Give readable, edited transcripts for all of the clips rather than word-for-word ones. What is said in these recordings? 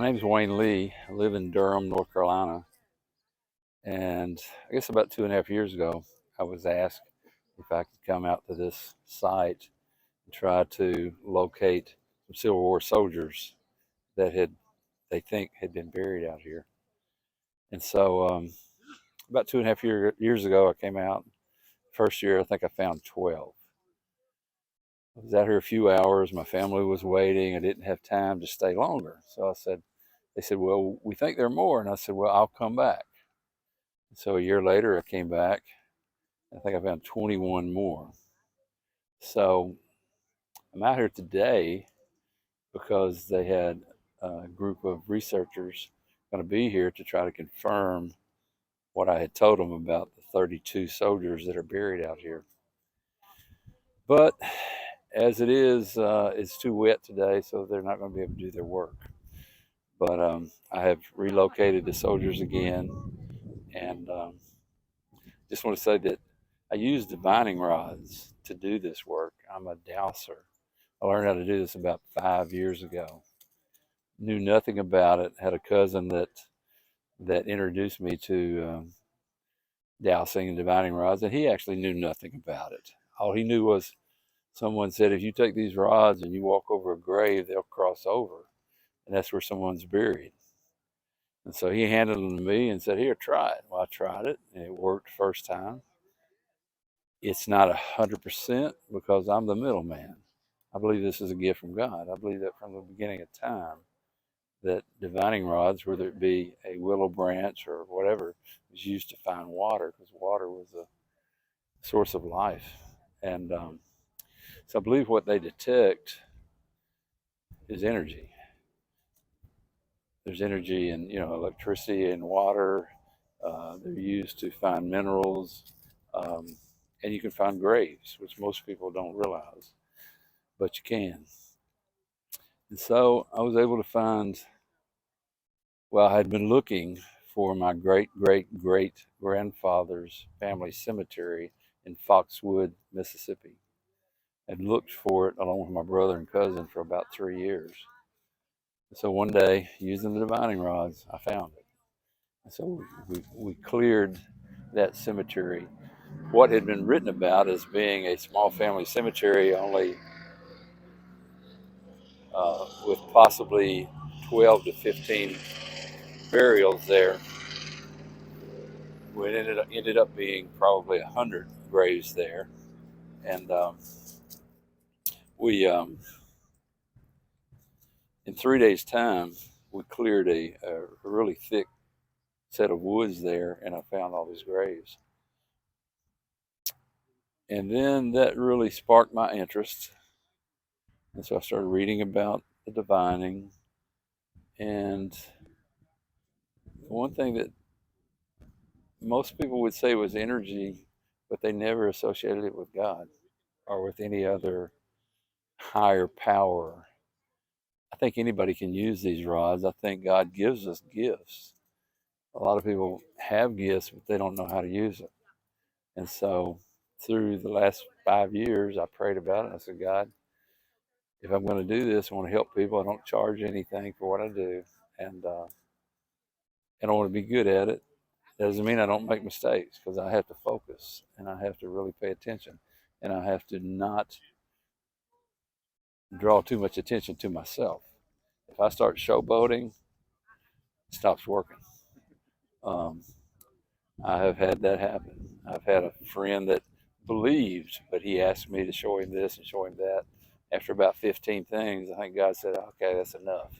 My name is Wayne Lee. I live in Durham, North Carolina. And I guess about 2.5 years ago, I was asked if I could come out to this site and try to locate some Civil War soldiers that they think had been buried out here. And so about 2.5 years ago, I came out. First year, I think I found 12. I was out here a few hours. My family was waiting. I didn't have time to stay longer. They said, well, we think there are more. And I said, well, I'll come back. So a year later, I came back. I think I found 21 more. So I'm out here today because they had a group of researchers going to be here to try to confirm what I had told them about the 32 soldiers that are buried out here. But as it is, it's too wet today, so they're not going to be able to do their work. But I have relocated the soldiers again, and just want to say that I use divining rods to do this work. I'm a dowser. I learned how to do this about 5 years ago. Knew nothing about it. Had a cousin that introduced me to dowsing and divining rods, and he actually knew nothing about it. All he knew was someone said, if you take these rods and you walk over a grave, they'll cross over, and that's where someone's buried. And so he handed them to me and said, here, try it. Well, I tried it, and it worked the first time. It's not 100% because I'm the middleman. I believe this is a gift from God. I believe that from the beginning of time, that divining rods, whether it be a willow branch or whatever, was used to find water because water was a source of life. And so I believe what they detect is energy. There's energy in electricity and water. They're used to find minerals, and you can find graves, which most people don't realize, but you can. And so I was able to find. Well, I had been looking for my great great great grandfather's family cemetery in Foxwood, Mississippi. I'd looked for it along with my brother and cousin for about 3 years. So one day, using the divining rods, I found it. And so we cleared that cemetery. What had been written about as being a small family cemetery, only with possibly 12 to 15 burials there, it ended up being probably 100 graves there. And we, in 3 days' time, we cleared a really thick set of woods there, and I found all these graves. And then that really sparked my interest. And so I started reading about the divining. And one thing that most people would say was energy, but they never associated it with God or with any other higher power. I think anybody can use these rods. I think God gives us gifts. A lot of people have gifts, but they don't know how to use it. And so through the last 5 years, I prayed about it. I said, God, if I'm going to do this, I want to help people. I don't charge anything for what I do. And I want to be good at it. That doesn't mean I don't make mistakes because I have to focus and I have to really pay attention and I have to not draw too much attention to myself. If I start showboating, it stops working. Um, I have had that happen. I've had a friend that believed, but he asked me to show him this and show him that. After about 15 things, I think God said, okay, that's enough.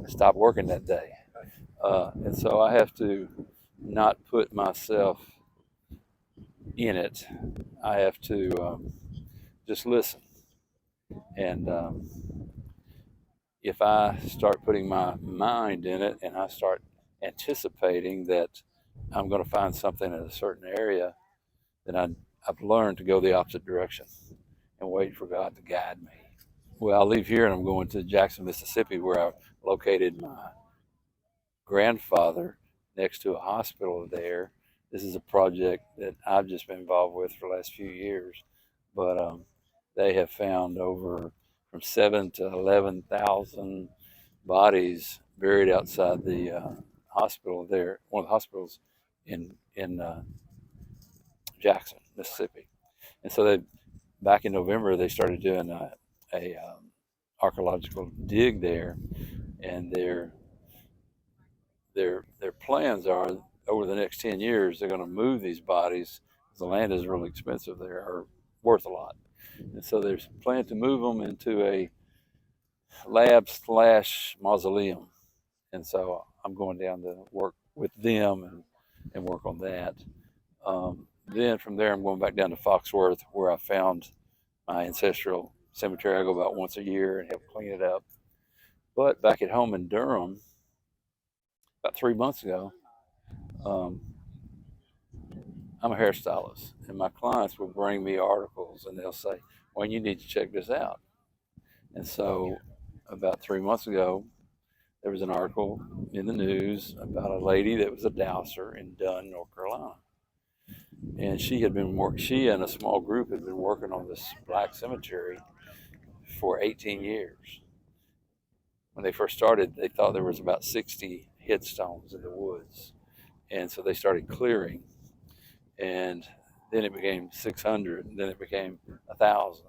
Stop working that day. And so I have to not put myself in it. I have to just listen. And if I start putting my mind in it and I start anticipating that I'm going to find something in a certain area, then I've learned to go the opposite direction and wait for God to guide me. Well, I leave here and I'm going to Jackson, Mississippi, where I located my grandfather next to a hospital there. This is a project that I've just been involved with for the last few years, but they have found over from 7 to 11,000 bodies buried outside the hospital there, one of the hospitals in Jackson, Mississippi. And so they back in November they started doing a archaeological dig there, and their plans are over the next 10 years they're going to move these bodies. The land is really expensive there, or worth a lot, and so there's a plan to move them into a lab slash mausoleum. And so I'm going down to work with them and work on that. Then from there, I'm going back down to Foxworth, where I found my ancestral cemetery. I go about once a year and help clean it up. But back at home in Durham, about 3 months ago, um, I'm a hairstylist, and my clients will bring me articles, and they'll say, "Well, you need to check this out." And so, about 3 months ago, there was an article in the news about a lady that was a dowser in Dunn, North Carolina, and she and a small group had been working on this black cemetery for 18 years. When they first started, they thought there was about 60 headstones in the woods, and so they started clearing, and then it became 600, and then it became 1,000.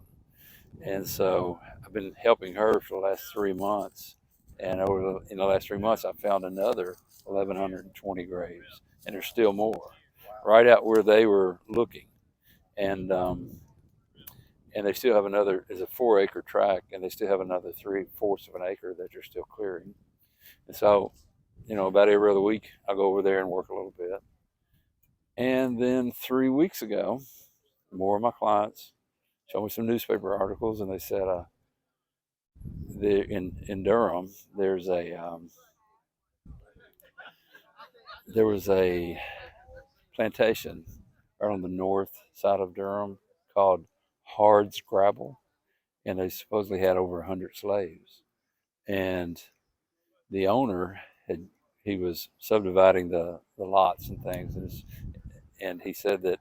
And so I've been helping her for the last 3 months, and in the last 3 months, I found another 1,120 graves, and there's still more, right out where they were looking, and they still have another. It's a 4-acre tract, and they still have another 3/4 of an acre that they're still clearing. And so, about every other week, I go over there and work a little bit. And then 3 weeks ago, more of my clients showed me some newspaper articles, and they said, in Durham, there was a plantation right on the north side of Durham called Hardscrabble, and they supposedly had over 100 slaves. And the owner he was subdividing the lots and things, and he said that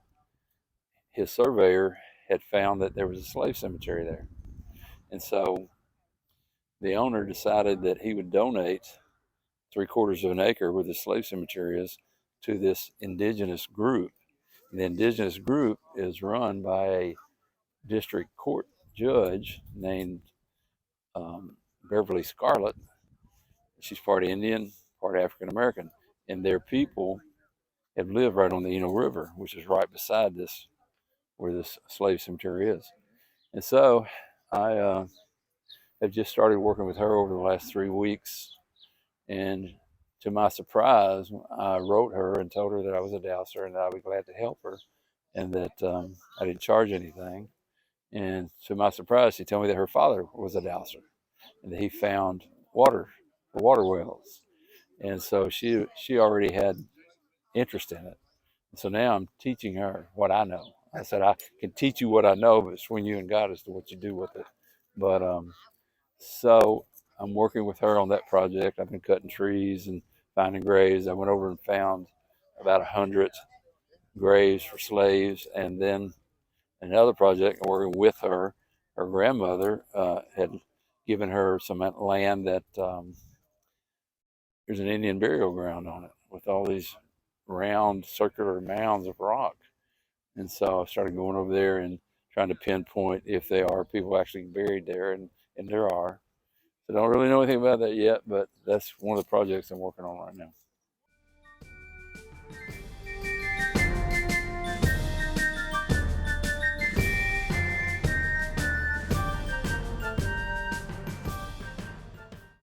his surveyor had found that there was a slave cemetery there. And so the owner decided that he would donate 3/4 of an acre where the slave cemetery is to this indigenous group. And the indigenous group is run by a district court judge named Beverly Scarlett. She's part Indian, part African American, and their people have lived right on the Eno River, which is right beside this, where this slave cemetery is. And so I have just started working with her over the last 3 weeks, and to my surprise, I wrote her and told her that I was a dowser and that I'd be glad to help her, and that I didn't charge anything. And to my surprise, she told me that her father was a dowser and that he found water wells. And so she already had interest in it. And so now I'm teaching her what I know. I said, I can teach you what I know, but it's between you and God as to what you do with it. But so I'm working with her on that project. I've been cutting trees and finding graves. I went over and found about 100 graves for slaves. And then another project, I'm working with her. Her grandmother had given her some land that there's an Indian burial ground on it with all these round circular mounds of rock. And so I started going over there and trying to pinpoint if there are people actually buried there, and there are. So I don't really know anything about that yet, but that's one of the projects I'm working on right now.